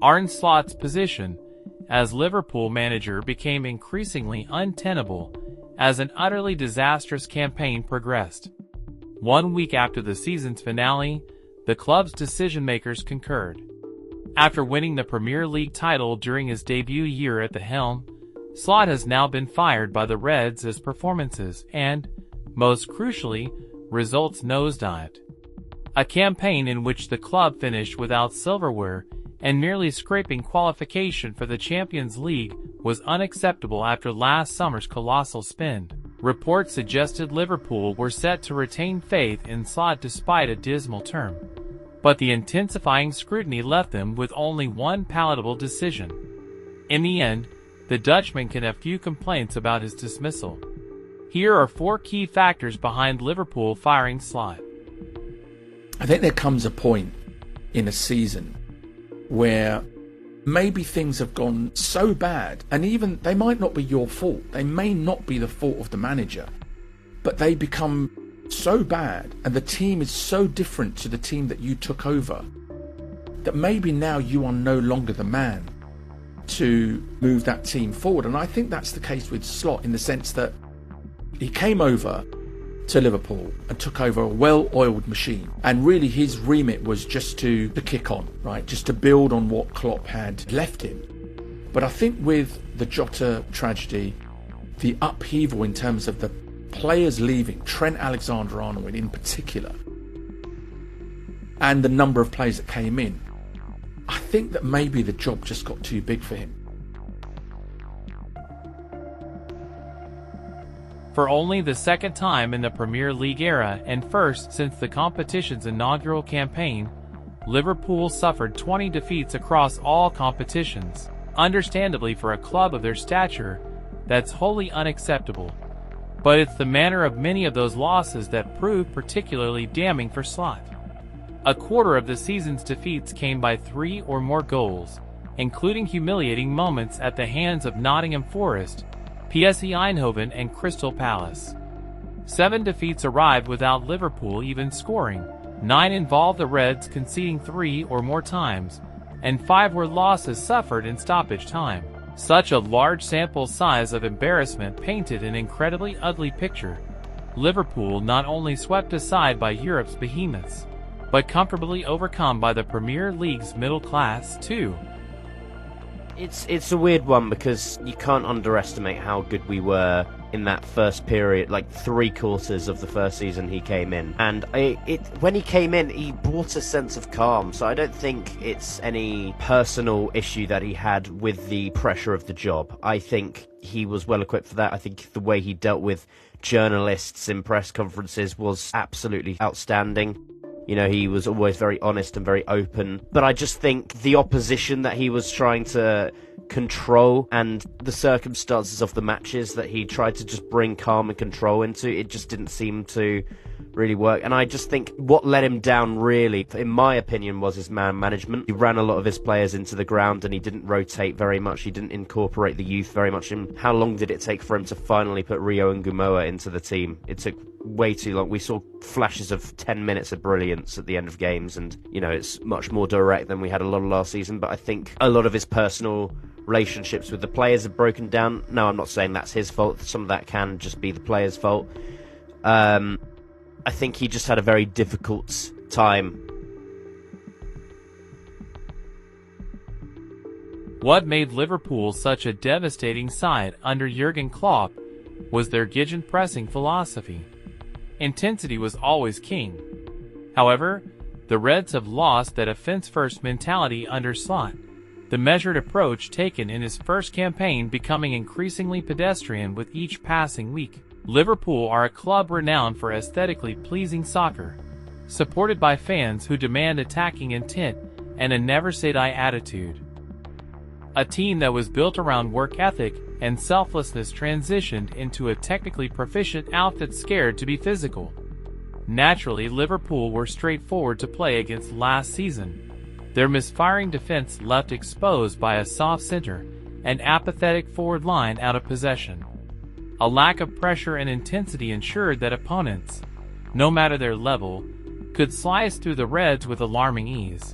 Arne Slot's position as Liverpool manager became increasingly untenable as an utterly disastrous campaign progressed. 1 week after the season's finale, the club's decision-makers concurred. After winning the Premier League title during his debut year at the helm, Slot has now been fired by the Reds as performances and, most crucially, results nosedived. A campaign in which the club finished without silverware and merely scraping qualification for the Champions League was unacceptable after last summer's colossal spend. Reports suggested Liverpool were set to retain faith in Slot despite a dismal term, but the intensifying scrutiny left them with only one palatable decision. In the end, the Dutchman can have few complaints about his dismissal. Here are 4 key factors behind Liverpool firing Slot. I think there comes a point in a season where maybe things have gone so bad, and even they might not be your fault, they may not be the fault of the manager, but they become so bad and the team is so different to the team that you took over that maybe now you are no longer the man to move that team forward. And I think that's the case with Slot, in the sense that he came over to Liverpool and took over a well-oiled machine, and really his remit was just to kick on, right, just to build on what Klopp had left him. But I think with the Jota tragedy, the upheaval in terms of the players leaving, Trent Alexander-Arnold in particular, and the number of players that came in, I think that maybe the job just got too big for him. For only the second time in the Premier League era and first since the competition's inaugural campaign, Liverpool suffered 20 defeats across all competitions. Understandably, for a club of their stature, that's wholly unacceptable. But it's the manner of many of those losses that proved particularly damning for Slot. A quarter of the season's defeats came by 3 or more goals, including humiliating moments at the hands of Nottingham Forest, PSV Eindhoven and Crystal Palace. 7 defeats arrived without Liverpool even scoring, 9 involved the Reds conceding 3 or more times, and 5 were losses suffered in stoppage time. Such a large sample size of embarrassment painted an incredibly ugly picture. Liverpool not only swept aside by Europe's behemoths, but comfortably overcome by the Premier League's middle class too. It's a weird one, because you can't underestimate how good we were in that first period, like 3/4 of the first season he came in. And when he came in, he brought a sense of calm. So I don't think it's any personal issue that he had with the pressure of the job. I think he was well equipped for that. I think the way he dealt with journalists in press conferences was absolutely outstanding. You know, he was always very honest and very open. But I just think the opposition that he was trying to control and the circumstances of the matches that he tried to just bring calm and control into, it just didn't seem to really work. And I just think what let him down, really, in my opinion, was his man management. He ran a lot of his players into the ground and he didn't rotate very much. He didn't incorporate the youth very much. And how long did it take for him to finally put Rio and Gumoa into the team? It took way too long. We saw flashes of 10 minutes of brilliance at the end of games, and you know, it's much more direct than we had a lot of last season. But I think a lot of his personal relationships with the players have broken down. No, I'm not saying that's his fault. Some of that can just be the players' fault. I think he just had a very difficult time. What made Liverpool such a devastating side under Jurgen Klopp was their gegenpressing philosophy. Intensity was always king. However, the Reds have lost that offense-first mentality under Slot, the measured approach taken in his first campaign becoming increasingly pedestrian with each passing week. Liverpool are a club renowned for aesthetically pleasing soccer, supported by fans who demand attacking intent and a never-say-die attitude. A team that was built around work ethic and selflessness transitioned into a technically proficient outfit scared to be physical. Naturally, Liverpool were straightforward to play against last season. Their misfiring defense left exposed by a soft center and apathetic forward line out of possession. A lack of pressure and intensity ensured that opponents, no matter their level, could slice through the Reds with alarming ease.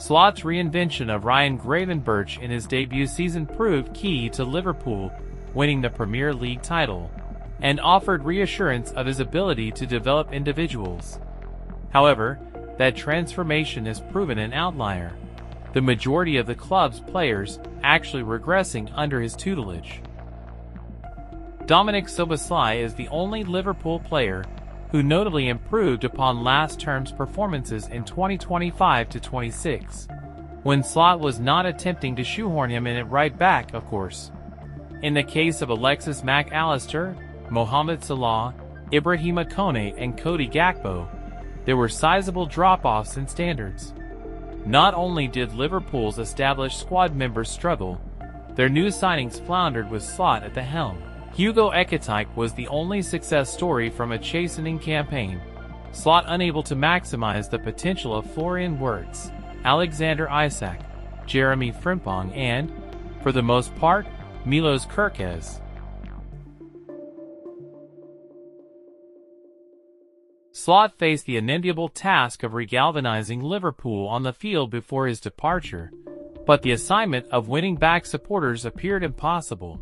Slot's reinvention of Ryan Gravenberch in his debut season proved key to Liverpool winning the Premier League title, and offered reassurance of his ability to develop individuals. However, that transformation has proven an outlier, the majority of the club's players actually regressing under his tutelage. Dominic Szoboszlai is the only Liverpool player who notably improved upon last term's performances in 2025-26, when Slot was not attempting to shoehorn him in at right back, of course. In the case of Alexis Mac Allister, Mohamed Salah, Ibrahima Kone, and Cody Gakpo, there were sizable drop-offs in standards. Not only did Liverpool's established squad members struggle, their new signings floundered with Slot at the helm. Hugo Ekitike was the only success story from a chastening campaign, Slot unable to maximize the potential of Florian Wirtz, Alexander Isak, Jeremy Frimpong, and, for the most part, Milos Kerkez. Slot faced the unenviable task of regalvanizing Liverpool on the field before his departure, but the assignment of winning back supporters appeared impossible.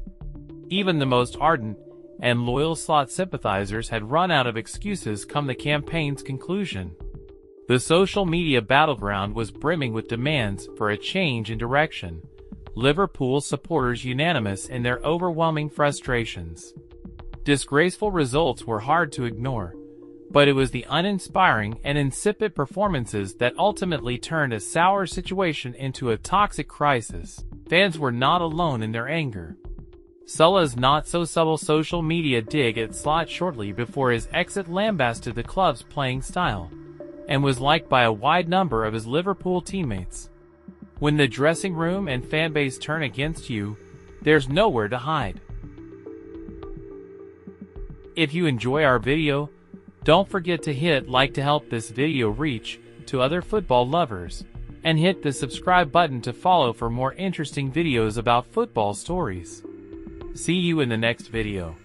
Even the most ardent and loyal Slot sympathizers had run out of excuses come the campaign's conclusion. The social media battleground was brimming with demands for a change in direction, Liverpool supporters unanimous in their overwhelming frustrations. Disgraceful results were hard to ignore, but it was the uninspiring and insipid performances that ultimately turned a sour situation into a toxic crisis. Fans were not alone in their anger. Sulah's not-so-subtle social media dig at Slot shortly before his exit lambasted the club's playing style, and was liked by a wide number of his Liverpool teammates. When the dressing room and fanbase turn against you, there's nowhere to hide. If you enjoy our video, don't forget to hit like to help this video reach to other football lovers, and hit the subscribe button to follow for more interesting videos about football stories. See you in the next video.